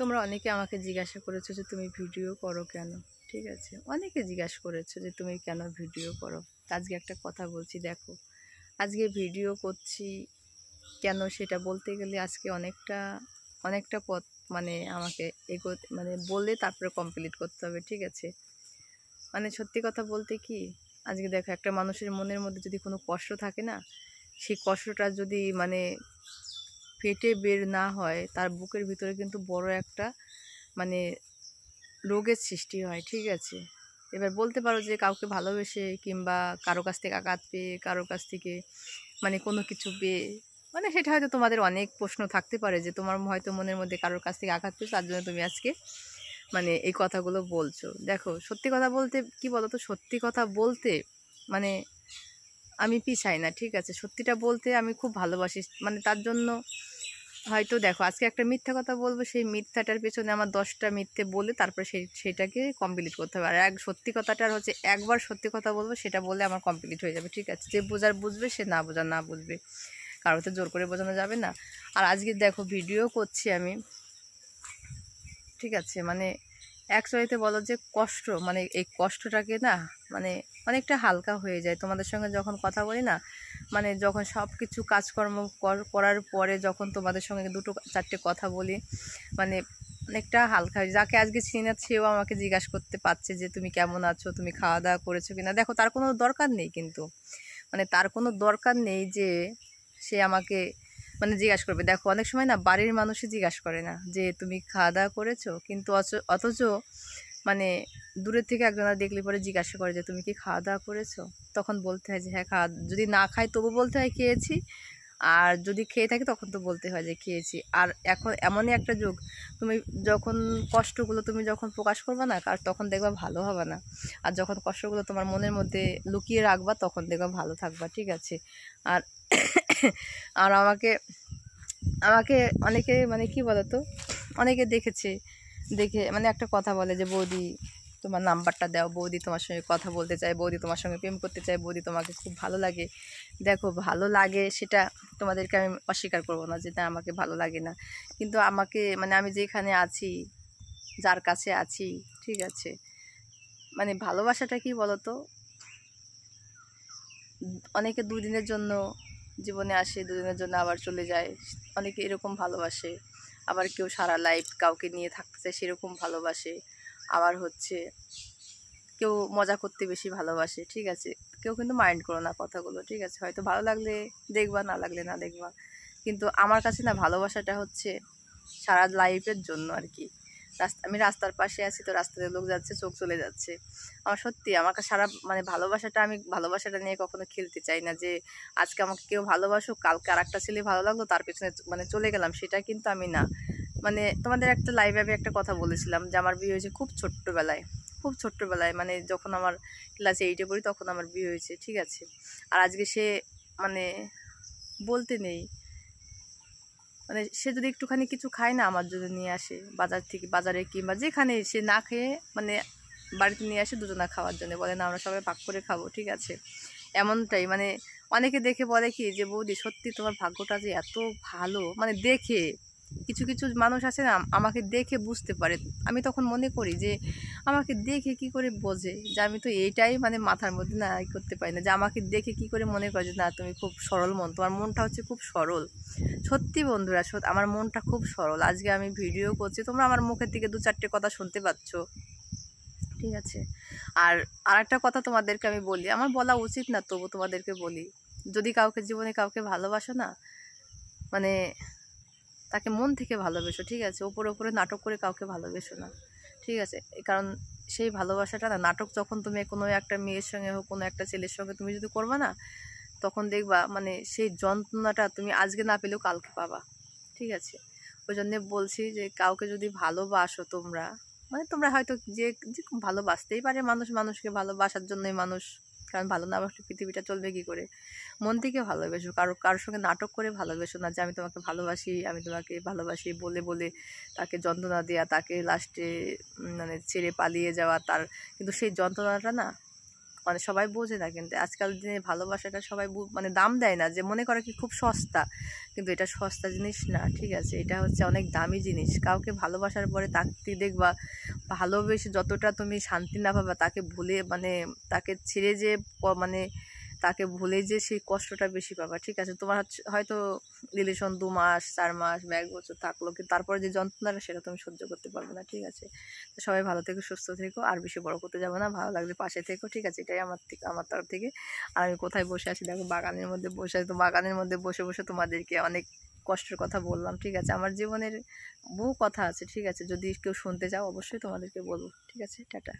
তোমরা অনেকে আমাকে জিজ্ঞাসা করেছো যে তুমি ভিডিও করো কেন, ঠিক আছে? অনেকে জিজ্ঞাসা করেছো যে তুমি কেন ভিডিও করো। আজকে একটা কথা বলছি, দেখো আজকে ভিডিও করছি কেন সেটা বলতে গেলে আজকে অনেকটা পথ মানে আমাকে মানে বলে তারপরে কমপ্লিট করতে হবে, ঠিক আছে? মানে সত্যি কথা বলতে কি, আজকে দেখো একটা মানুষের মনের মধ্যে যদি কোনো কষ্ট থাকে না, সেই কষ্টটা যদি মানে পেটে বের না হয়, তার বুকের ভিতরে কিন্তু বড় একটা মানে রোগের সৃষ্টি হয়, ঠিক আছে? এবার বলতে পারো যে কাউকে ভালোবেসে কিংবা কারো কাছ থেকে আঘাত পেয়ে, কারো কাছ থেকে মানে কোনো কিছু পেয়ে, মানে সেটা হয়তো তোমাদের অনেক প্রশ্ন থাকতে পারে যে তোমার হয়তো মনের মধ্যে কারোর কাছ থেকে আঘাত পেয়েছো, তার জন্য তুমি আজকে মানে এই কথাগুলো বলছো। দেখো সত্যি কথা বলতে কি বলো তো, সত্যি কথা বলতে মানে আমি পিছাই না, ঠিক আছে? সত্যিটা বলতে আমি খুব ভালোবাসি, মানে তার জন্য হয়তো দেখো আজকে একটা মিথ্যা কথা বলবো, সেই মিথ্যাটার পেছনে আমার 10টা মিথ্যে বলে তারপরে সেটাকে কমপ্লিট করতে হবে। আর সত্যি কথাটার হচ্ছে একবার সত্যি কথা বলবো, সেটা বলে আমার কমপ্লিট হয়ে যাবে, ঠিক আছে? যে বোঝার বুঝবে, সে না বোঝার না বুঝবে, কারোতে জোর করে বোঝানো যাবে না। আর আজকে দেখো ভিডিও করছি আমি, ঠিক আছে? মানে অ্যাকচুয়ালিতে বলো যে কষ্ট, মানে এই কষ্টটাকে না মানে অনেকটা হালকা হয়ে যায় তোমাদের সঙ্গে যখন কথা বলি না, মানে যখন সব কিছু কাজকর্ম করার পরে যখন তোমাদের সঙ্গে 2-4টে কথা বলি, মানে অনেকটা হালকা হয়ে, যাকে আজকে চিনি না সেও আমাকে জিজ্ঞাসা করতে পারছে যে তুমি কেমন আছো, তুমি খাওয়া দাওয়া করেছো কিনা। দেখো তার কোনো দরকার নেই, কিন্তু মানে তার কোনো দরকার নেই যে সে আমাকে মানে জিজ্ঞাসা করবে। দেখো অনেক সময় না বাড়ির মানুষই জিজ্ঞাসা করে না যে তুমি খাওয়া দাওয়া করেছো, কিন্তু অথচ মানে দূরের থেকে একজনা দেখলে পরে জিজ্ঞাসা করে যে তুমি কি খাওয়া দাওয়া করেছো। তখন বলতে হয় যে হ্যাঁ যদি না খাই তবু বলতে হয় খেয়েছি, আর যদি খেয়ে থাকি তখন তো বলতে হয় যে খেয়েছি। আর এখন এমনই একটা যুগ, তুমি যখন কষ্টগুলো তুমি যখন প্রকাশ করবে না, আর তখন দেখবা ভালো হবে না। আর যখন কষ্টগুলো তোমার মনের মধ্যে লুকিয়ে রাখবা, তখন দেখবা ভালো থাকবা, ঠিক আছে? আর আর আমাকে আমাকে অনেকে মানে কি বলতো, অনেকে দেখে মানে একটা কথা বলে যে বৌদি তোমার নাম্বারটা দাও, বৌদি তোমার সঙ্গে কথা বলতে চায়, বৌদি তোমার সঙ্গে প্রেম করতে চায়, বৌদি তোমাকে খুব ভালো লাগে। দেখো ভালো লাগে সেটা তোমাদেরকে আমি অস্বীকার করবো না যে না আমাকে ভালো লাগে না, কিন্তু আমাকে মানে আমি যেখানে আছি, যার কাছে আছি, ঠিক আছে, মানে ভালোবাসাটা কি বলতো, অনেকে দুদিনের জন্য জীবনে আসে, দুদিনের জন্য আবার চলে যায়, অনেকে এরকম ভালোবাসে। আবার কেউ সারা লাইফ কাউকে নিয়ে থাকতে চায়, সেরকম ভালোবাসে। আবার হচ্ছে কেউ মজা করতে বেশি ভালোবাসে, ঠিক আছে? কেউ কিন্তু মাইন্ড করো না কথাগুলো, ঠিক আছে? হয়তো ভালো লাগলে দেখবা, না লাগলে না দেখবা, কিন্তু আমার কাছে না ভালোবাসাটা হচ্ছে সারা লাইফের জন্য আর কি। আমি রাস্তার পাশে আছি, তো রাস্তাতে লোক যাচ্ছে, চোখ চলে যাচ্ছে, আমার সত্যি আমাকে সারা মানে আমি ভালোবাসাটা নিয়ে কখনো খেলতে চাই না যে আজকে আমাকে কেউ ভালোবাসুক, কালকে আর একটা ছেলে ভালো লাগলো তার পেছনে মানে চলে গেলাম, সেটা কিন্তু আমি না। মানে তোমাদের একটা লাইভে আমি একটা কথা বলেছিলাম যে আমার বিয়ে হয়েছে খুব ছোট্টবেলায়, মানে যখন আমার ক্লাস 8-এ পড়ি তখন আমার বিয়ে হয়েছে, ঠিক আছে? আর আজকে সে মানে বলতে নেই, মানে সে যদি একটুখানি কিছু খায় না, আমার জন্য নিয়ে আসে বাজারে কিংবা যেখানে, সে না খেয়ে মানে বাড়িতে নিয়ে আসে দুজনা খাওয়ার জন্য, বলে না আমরা সবাই ভাগ করে খাবো, ঠিক আছে? এমনটাই মানে অনেকে দেখে বলে কি যে বৌদি সত্যি তোমার ভাগ্যটা যে এত ভালো, মানে দেখে কিছু কিছু মানুষ আছে না আমাকে দেখে বুঝতে পারে। আমি তখন মনে করি যে আমাকে দেখে কি করে বোঝে, যে আমি তো এইটাই মানে মাথার মধ্যে না করতে পারি না, যে আমাকে দেখে কি করে মনে করে যে না তুমি খুব সরল মন, তোমার মনটা হচ্ছে খুব সরল। সত্যি বন্ধুরা, আমার মনটা খুব সরল। আজকে আমি ভিডিও করছি, তোমরা আমার মুখের দিকে 2-4টে কথা শুনতে পাচ্ছ, ঠিক আছে? আর আরেকটা কথা তোমাদেরকে আমি বলি, আমার বলা উচিত না তবু তোমাদেরকে বলি, যদি কাউকে জীবনে কাউকে ভালোবাসো না, মানে তাকে মন থেকে ভালোবেসো, ঠিক আছে? ওপরে নাটক করে কাউকে ভালোবেসো না, ঠিক আছে? কারণ সেই ভালোবাসাটা না, নাটক যখন তুমি কোনো একটা মেয়ের সঙ্গে হোক, কোনো একটা ছেলের সঙ্গে তুমি যদি করবা না, তখন দেখবা মানে সেই যন্ত্রণাটা তুমি আজকে না পেলেও কালকে পাবা, ঠিক আছে? ওই জন্যে বলছি যে কাউকে যদি ভালোবাসো তোমরা, মানে তোমরা হয়তো যে ভালোবাসতেই পারে, মানুষ মানুষকে ভালোবাসার জন্যই মানুষ, কারণ ভালো না বাসলে পৃথিবীটা চলবে কী করে? মন থেকে ভালোবেসো, কারোর সঙ্গে নাটক করে ভালোবেসো না যে আমি তোমাকে ভালোবাসি বলে বলে তাকে যন্ত্রণা দেওয়া, তাকে লাস্টে মানে ছেড়ে পালিয়ে যাওয়া, তার কিন্তু সেই যন্ত্রণাটা না মানে সবাই বোঝে না। কিন্তু আজকাল দিনে ভালোবাসাটা সবাই মানে দাম দেয় না, যে মনে করে কি খুব সস্তা, কিন্তু এটা সস্তা জিনিস না, ঠিক আছে? এটা হচ্ছে অনেক দামি জিনিস। কাউকে ভালোবাসার পরে তাকে দেখবা ভালোবেসে যতটা তুমি শান্তি না পাবা, তাকে ভুলে মানে তাকে ছেড়ে যে মানে তাকে ভুলে যে সেই কষ্টটা বেশি পাবা, ঠিক আছে? তোমার হয়তো রিলেশন 2 মাস 4 মাস বা 1 বছর থাকলো, কিন্তু তারপরে যে যন্ত্রণাটা সেটা তুমি সহ্য করতে পারবে না, ঠিক আছে? তো সবাই ভালো থেকো, সুস্থ থেকো, আর বেশি বড় করতে যাবো না, ভালো লাগলে পাশে থেকো, ঠিক আছে? এটাই আমার তরফ থেকে। আর আমি কোথায় বসে আছি দেখো, বাগানের মধ্যে বসে আছি। তো বাগানের মধ্যে বসে বসে তোমাদেরকে অনেক কষ্টের কথা বললাম, ঠিক আছে? আমার জীবনের বহু কথা আছে, ঠিক আছে? যদি কেউ শুনতে চাও অবশ্যই তোমাদেরকে বলবো, ঠিক আছে? টাটা।